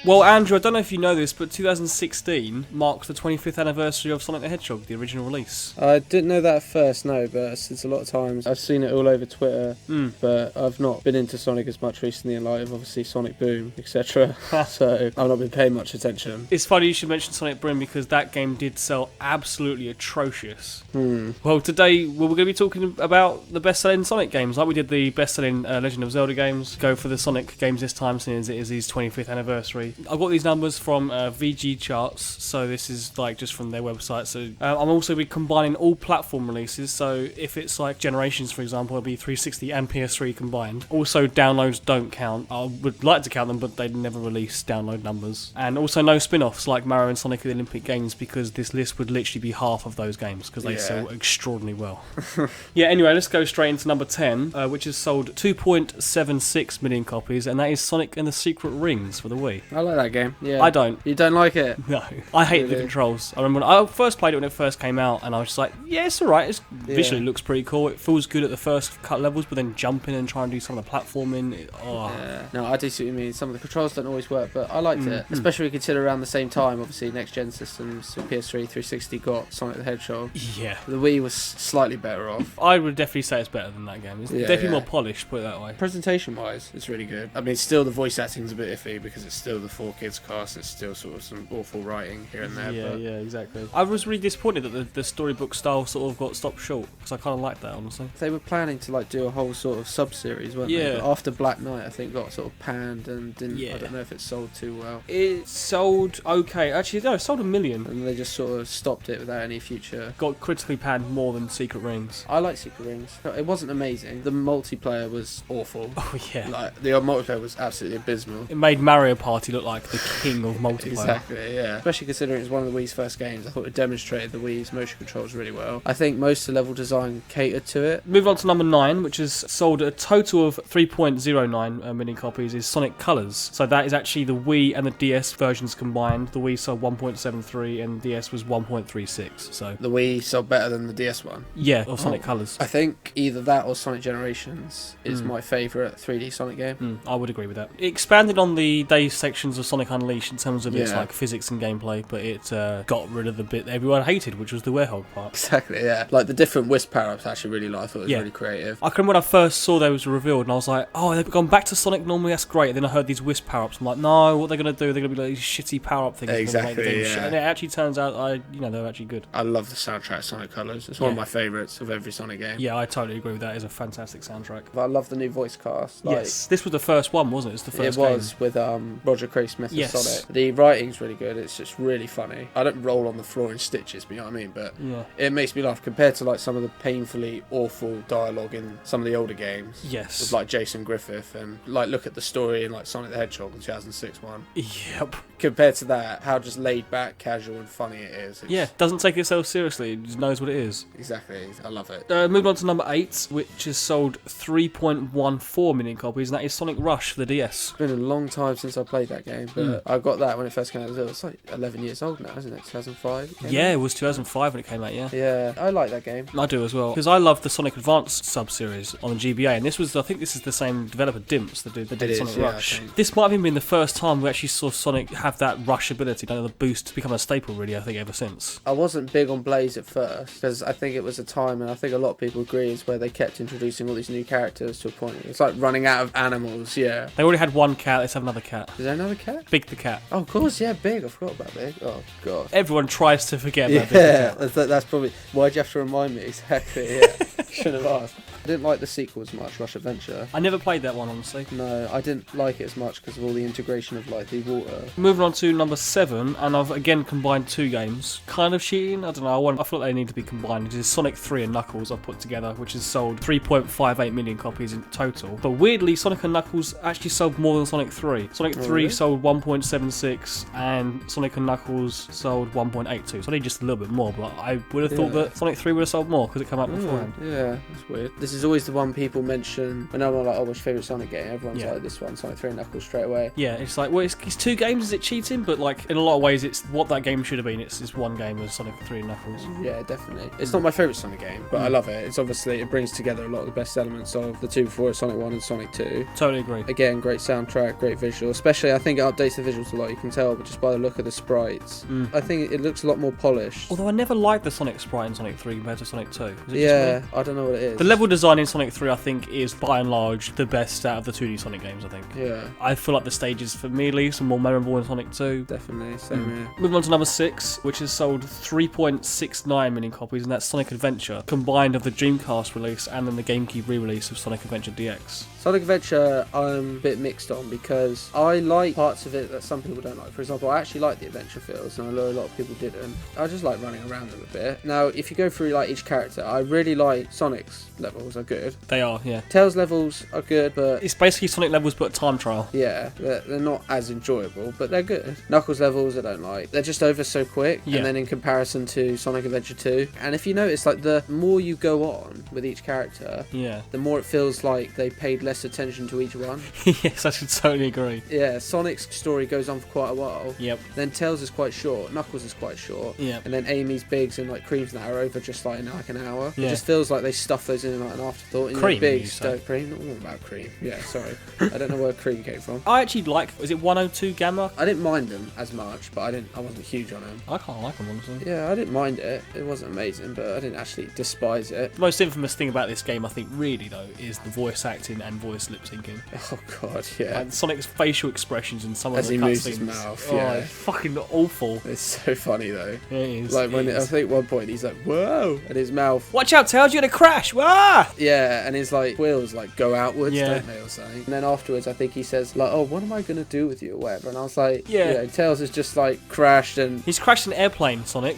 Well, Andrew, I don't know if you know this, but 2016 marks the 25th anniversary of Sonic the Hedgehog, the original release. I didn't know that at first, no, but since a lot of times I've seen it all over Twitter, but I've not been into Sonic as much recently in light of obviously Sonic Boom, etc. So I've not been paying much attention. It's funny you should mention Sonic Boom because that game did sell absolutely atrocious. Well, today we're going to be talking about the best-selling Sonic games, like we did the best-selling Legend of Zelda games. Go for the Sonic games this time, since it is his 25th anniversary. I've got these numbers from VG Charts, so this is like just from their website. So I'm also be combining all platform releases. So if it's like Generations, for example, it'll be 360 and PS3 combined. Also, downloads don't count. I would like to count them, but they never release download numbers. And also no spin-offs like Mario and Sonic at the Olympic Games, because this list would literally be half of those games because they sell extraordinarily well. Yeah, anyway, let's go straight into number 10, which has sold 2.76 million copies, and that is Sonic and the Secret Rings for the Wii. I like that game. Yeah. I don't. You don't like it? No. I hate the controls. I remember when I first played it when it first came out, and I was just like, yeah, it's alright. It visually looks pretty cool. It feels good at the first cut levels, but then jumping and trying to do some of the platforming, Yeah. No, I do see what you mean. Some of the controls don't always work, but I liked it. Especially when you consider around the same time, obviously, next-gen systems, so PS3, 360 got Sonic the Hedgehog. Yeah. The Wii was slightly better off. I would definitely say it's better than that game. It's definitely more polished, put it that way. Presentation-wise, it's really good. I mean, still the voice acting's a bit iffy because it's still the 4Kids cast. It's still sort of some awful writing here and there. Yeah, exactly. I was really disappointed that the storybook style sort of got stopped short, because I kind of liked that, honestly. They were planning to like do a whole sort of sub-series, weren't they? But after Black Knight, I think got sort of panned and didn't. I don't know if it sold too well. It sold okay. Actually, no, it sold 1 million. And they just sort of stopped it without any future. Got critically panned more than Secret Rings. I like Secret Rings. It wasn't amazing. The multiplayer was awful. Oh yeah. Like the multiplayer was absolutely abysmal. It made Mario Party look like the king of multiplayer. Exactly, yeah. Especially considering it was one of the Wii's first games. I thought it demonstrated the Wii's motion controls really well. I think most of the level design catered to it. Moving on to number 9, which has sold a total of 3.09 million copies, is Sonic Colors. So that is actually the Wii and the DS versions combined. The Wii sold 1.73 and DS was 1.36. So the Wii sold better than the DS one. Yeah, or Sonic Colors. I think either that or Sonic Generations is my favourite 3D Sonic game. I would agree with that. It expanded on the day sections of Sonic Unleashed in terms of its like physics and gameplay, but it got rid of the bit that everyone hated, which was the Werehog part. Exactly, yeah. Like the different Wisp power-ups I actually really liked. I thought it was really creative. I can remember when I first saw those revealed and I was like, oh, they've gone back to Sonic normally, that's great. And then I heard these Wisp power-ups. I'm like, no, what are they going to do? They're going to be like these shitty power-up things. Exactly, yeah. And it actually turns out, they're actually good. I love the soundtrack Sonic Colors. It's one of my favourites of every Sonic game. Yeah, I totally agree with that. It's a fantastic soundtrack. I love the new voice cast. Yes, this was the first one, wasn't it? It's the first game. With Roger Craig Smith as Sonic. The writing's really good. It's just really funny. I don't roll on the floor in stitches, but you know what I mean? But it makes me laugh compared to like some of the painfully awful dialogue in some of the older games. Yes. With like Jason Griffith and like look at the story in like Sonic the Hedgehog in 2006 one. Yep. Compared to that, how just laid back, casual and funny it is. Doesn't take itself seriously. It just knows what it is. Exactly. I love it. Moving on to number 8, which has sold 3.14 million copies, and that is Sonic Rush for the DS. It's been a long time since I played that game, but I got that when it first came out. It's like 11 years old now, isn't it? 2005? It was 2005 when it came out, Yeah, I like that game. I do as well, because I love the Sonic Advance sub-series on the GBA, and I think this is the same developer, Dimps, that did Sonic Rush. This might have even been the first time we actually saw Sonic have that rush ability, the boost, to become a staple, really, I think, ever since. I wasn't big on Blaze at first, because I think it was a time, and I think a lot of people agree, is where they kept introducing all these new characters to a point. It's like running out of animals, They already had one cat, let's have another cat. Is there another cat? Big the cat. Oh, of course, Big. I forgot about Big. Oh, God. Everyone tries to forget about Big the cat. That's probably... Why'd you have to remind me? Exactly, Shouldn't have asked. I didn't like the sequel as much, Rush Adventure. I never played that one, honestly. No, I didn't like it as much because of all the integration of like the water. Moving on to number 7, and I've again combined 2 games. Kind of cheating, I don't know, I feel like they need to be combined. It is Sonic 3 and Knuckles I've put together, which has sold 3.58 million copies in total. But weirdly, Sonic and Knuckles actually sold more than Sonic 3. Sonic 3 sold 1.76 and Sonic and Knuckles sold 1.82. So they just a little bit more, but I would have thought that Sonic 3 would have sold more because it came out beforehand. Yeah, that's weird. This is is always the one people mention when I'm like, oh, what's your favourite Sonic game? Everyone's like, this one, Sonic 3 and Knuckles straight away. Yeah, it's like, well, it's 2 games, is it cheating? But like, in a lot of ways, it's what that game should have been. It's one game as Sonic 3 and Knuckles. Yeah, definitely. It's not my favourite Sonic game, but I love it. It's obviously, it brings together a lot of the best elements of the two before, Sonic 1 and Sonic 2. Totally agree. Again, great soundtrack, great visual. Especially, I think it updates the visuals a lot. You can tell, but just by the look of the sprites. I think it looks a lot more polished. Although I never liked the Sonic sprite in Sonic 3 compared to Sonic 2. Yeah, I don't know what it is. The level design in Sonic 3, I think, is by and large the best out of the 2D Sonic games, I think. Yeah. I feel like the stages, for me at least, are more memorable in Sonic 2. Definitely, same here. Moving on to number 6, which has sold 3.69 million copies, and that's Sonic Adventure, combined of the Dreamcast release and then the GameCube re-release of Sonic Adventure DX. Sonic Adventure, I'm a bit mixed on because I like parts of it that some people don't like. For example, I actually like the adventure feels, and I know a lot of people didn't. I just like running around them a bit. Now, if you go through like each character, I really like Sonic's levels are good. They are, yeah. Tails levels are good, but it's basically Sonic levels but time trial. Yeah, they're not as enjoyable, but they're good. Knuckles levels I don't like. They're just over so quick, and then in comparison to Sonic Adventure 2. And if you notice, like the more you go on with each character, the more it feels like they paid less attention to each one. Yes, I should totally agree. Yeah, Sonic's story goes on for quite a while. Yep. Then Tails is quite short, Knuckles is quite short. Yep. And then Amy's, Biggs, and like Cream's and that are over just like in like an hour. Yeah. It just feels like they stuff those in like an afterthought. And Cream, Biggs, Cream, not all about Cream. Yeah, sorry. I don't know where Cream came from. I actually like, was it 102 Gamma? I didn't mind them as much, but I wasn't huge on them. I can't like them, honestly. Yeah, I didn't mind it. It wasn't amazing, but I didn't actually despise it. The most infamous thing about this game, I think, really, though, is the voice acting and voice lip syncing. Oh, God, yeah. Like Sonic's facial expressions and some of as the he moves his cutscenes. mouth, yeah. It's fucking awful. It's so funny, though. It is. Like, when I think at one point he's like, whoa, and his mouth. Watch out, Tails, you're gonna crash! Ah! Yeah, and his, like, wheels, like, go outwards, Yeah. don't they, or something? And then afterwards, I think he says, like, oh, what am I going to do with you, or whatever. And I was like, Yeah. You know, Tails has just, like, crashed and He's crashed an airplane, Sonic.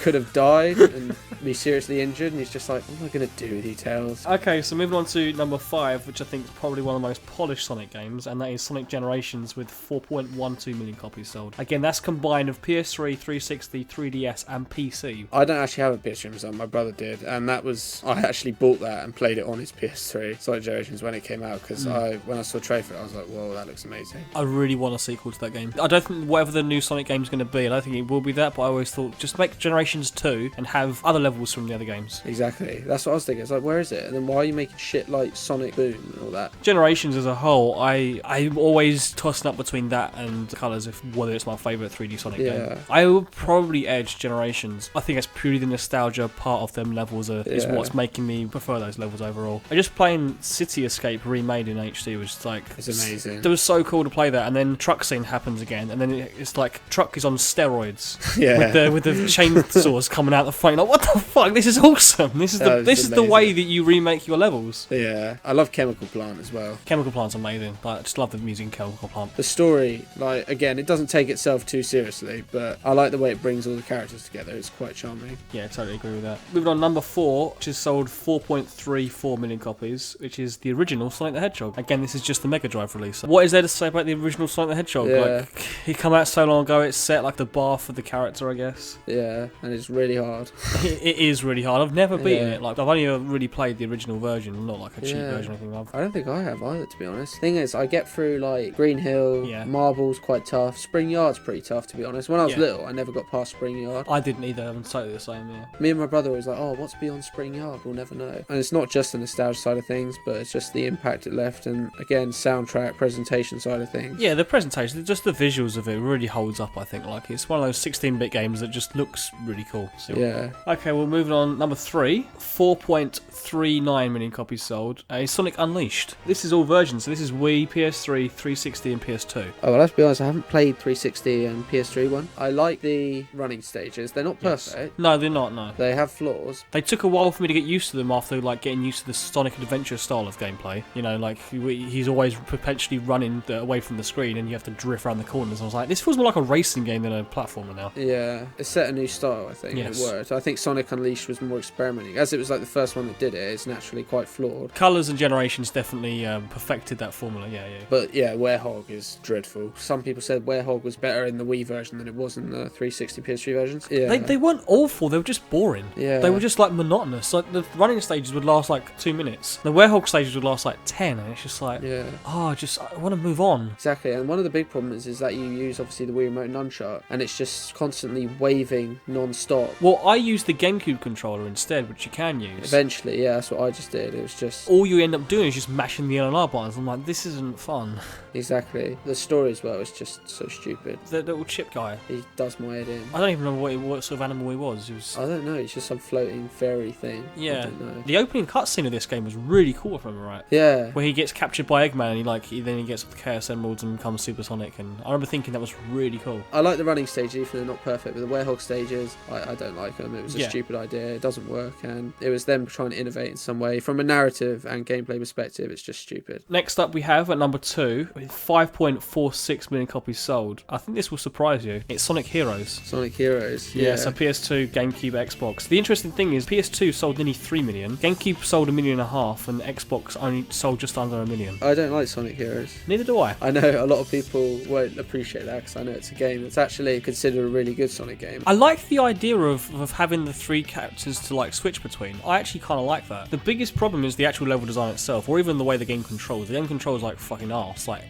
could have died and be seriously injured, and he's just like, what am I going to do with you, Tails? Okay, so moving on to number 5, which I think is probably one of the most polished Sonic games, and that is Sonic Generations with 4.12 million copies sold. Again, that's combined of PS3, 360, 3DS, and PC. I don't actually have a PS3 myself, my brother did, and that was, I actually bought that and played it on his PS3, Sonic Generations, when it came out, because when I saw a trailer for it, I was like, whoa, that looks amazing. I really want a sequel to that game. I don't think whatever the new Sonic game is going to be, I don't think it will be that, but I always thought just make Generations 2 and have other levels from the other games. Exactly, that's what I was thinking. It's like, where is it? And then why are you making shit like Sonic Boom and all that? Generations as a whole, I'm always tossing up between that and Colours, if whether it's my favourite 3D Sonic game. I would probably edge Generations. I think it's purely the nostalgia part of them levels is what's making me prefer those levels overall. I just playing City Escape remade in HD was like, it's amazing. It was so cool to play that, and then Truck Scene happens again, and then it's like Truck is on steroids. Yeah. with the chainsaws coming out the front. Like, what the fuck? This is awesome. This is the way that you remake your levels. Yeah, I love Chemical Plant as well. Chemical Plant's amazing. Like, I just love the music in Chemical Plant. The story, like, again, it doesn't take itself too seriously, but I like the way it brings all the characters together. It's quite charming. Yeah, I totally agree with that. Moving on, number 4, which has sold 4.34 million copies, which is the original Sonic the Hedgehog. Again, this is just the Mega Drive release. What is there to say about the original Sonic the Hedgehog? Yeah. Like, he came out so long ago, it's set like the bar for the character, I guess. Yeah, and it's really hard. It is really hard. I've never beaten it. Like, I've only ever really played the original version, not like a cheap version or anything. I don't think I have either, to be honest. Thing is, I get through like Green Hill, Marble's quite tough, Spring Yard's pretty tough, to be honest. When I was little, I never got past Spring Yard. I didn't either. I'm totally the same. Yeah. Me and my brother was like, oh, what's beyond Spring Yard? We'll never know. And it's not just the nostalgia side of things, but it's just the impact it left, and again, soundtrack, presentation side of things. Yeah, the presentation, just the visuals of it really holds up. I think like it's one of those 16-bit games that just looks really cool. So. Yeah. Okay, well, moving on. Number 3, 4.39 million copies sold. Sonic Unleashed. This is all versions. So this is Wii, PS3, 360, and PS2. Oh, well, let's be honest. I haven't played 360 and PS3 one. I like the running stages. They're not perfect. No, they're not. No, they have flaws. They took a while for me to get used to them after like getting used to the Sonic Adventure style of gameplay. You know, like he's always perpetually running away from the screen, and you have to drift around the corners. I was like, this feels more like a racing game than a platformer now. Yeah, it set a new style. I think it worked. I think Sonic Unleashed was more experimenting, as it was like the first one that did it. It's naturally quite flawed. Colours and Generations definitely perfected that formula. Yeah. But yeah, Werehog is dreadful. Some people said Werehog was better in the Wii version than it was in the 360 PS3 versions. Yeah, they weren't awful. They were just boring. Yeah, they were just like monotonous. Like the running stages would last last like 2 minutes. The Werehog stages would last like 10, and it's just like, yeah. I want to move on. Exactly, and one of the big problems is that you use obviously the Wii Remote nunchuck, and it's just constantly waving non-stop. Well, I use the GameCube controller instead, which you can use. Eventually, yeah, that's what I just did. It was just... all you end up doing is just mashing the L and R buttons. I'm like, this isn't fun. Exactly. The story as well is just so stupid. The little chip guy. He does my head in. I don't even remember what sort of animal he was. I don't know, it's just some floating fairy thing. Yeah. I don't know. The opening cutscene of this game was really cool, if I remember right. Yeah. Where he gets captured by Eggman and he gets the Chaos Emeralds and becomes Supersonic, and I remember thinking that was really cool. I like the running stages, even though they're not perfect, but the Werehog stages, I don't like them. It was a stupid idea, it doesn't work, and it was them trying to innovate in some way. From a narrative and gameplay perspective, it's just stupid. Next up we have, at number 2, with 5.46 million copies sold. I think this will surprise you. It's Sonic Heroes. Sonic Heroes, yeah. So PS2, GameCube, Xbox. The interesting thing is PS2 sold nearly 3 million, GameCube sold 1.5 million, and Xbox only sold just under 1 million. I don't like Sonic Heroes. Neither do I. I know a lot of people won't appreciate that because I know it's a game that's actually considered a really good Sonic game. I like the idea of having the 3 characters to like switch between. I actually kind of like that. The biggest problem is the actual level design itself, or even the way the game controls. The game controls like fucking arse. Like,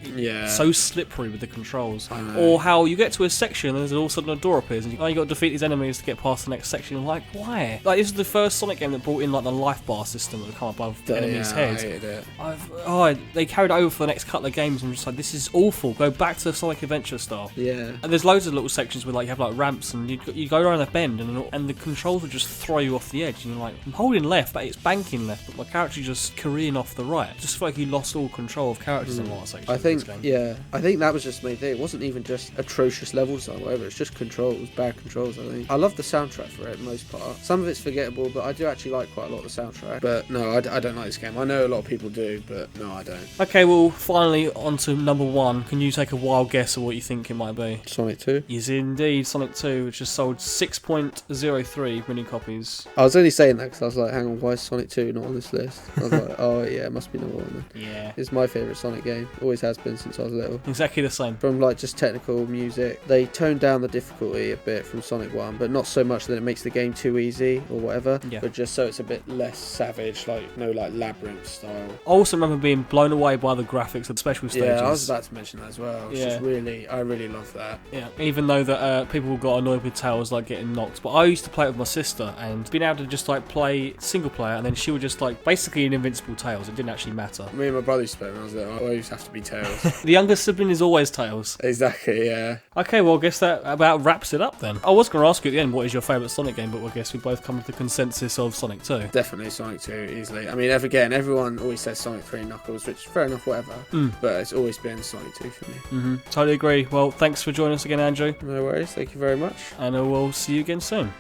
so slippery with the controls. Or how you get to a section and then all of a sudden a door appears and you got to defeat these enemies to get past the next section. I'm like, why? Like, this is the first Sonic game that brought in like the life bar system that would come above the enemy's heads. I hated it. They carried it over for the next couple of games and I'm just like, this is awful. Go back to Sonic Adventure style. Yeah. And there's loads of little sections where like you have like ramps and you go around a bend and the controls will just throw you off the edge and you're like, I'm holding left but it's banking left, but my character just careening off the right. I just feel like you lost all control of characters in a lot of sections. I think that was just the main thing. It wasn't even just atrocious level design or whatever, it's just controls, bad controls. I think I love the soundtrack for it, most part. Some of it's forgettable, but I do actually like quite a lot of the soundtrack. But no, I don't like this game. I know a lot of people do, but no, I don't. Okay, well, finally on to number 1. Can you take a wild guess of what you think it might be? Sonic 2? Yes, indeed, Sonic 2, which has sold 6.03 million copies. I was only saying that because I was like, hang on, why is Sonic 2 not on this list? I was like, oh yeah, it must be number 1 then. Yeah. It's my favourite Sonic game. Always has been since I was little. Exactly the same. From like just technical music, they toned down the difficulty a bit from Sonic 1, but not so much that it makes the game too easy or whatever, but just so it's a bit less savage, like no like labyrinth style. I also remember being blown away by the graphics of the special stages. Yeah, I was about to mention that as well. It's just I really love that. Yeah, even though that people got annoyed with Tails like getting knocked, but I used to play it with my sister and being able to just like play single player and then she would just like basically an invincible Tails. It didn't actually matter. Me and my brother used to play when I was little. I always have to be Tails. The younger sibling is always Tails. Exactly, yeah. Okay, well I guess that about wraps it up then. I was going to ask you at the end what is your favourite Sonic game, but I guess we both come to the consensus of Sonic 2. Definitely Sonic 2, easily. I mean, everyone always says Sonic 3 and Knuckles, which fair enough, whatever. But it's always been Sonic 2 for me. Totally agree. Well, thanks for joining us again, Andrew. No worries, thank you very much. And we'll see you again soon.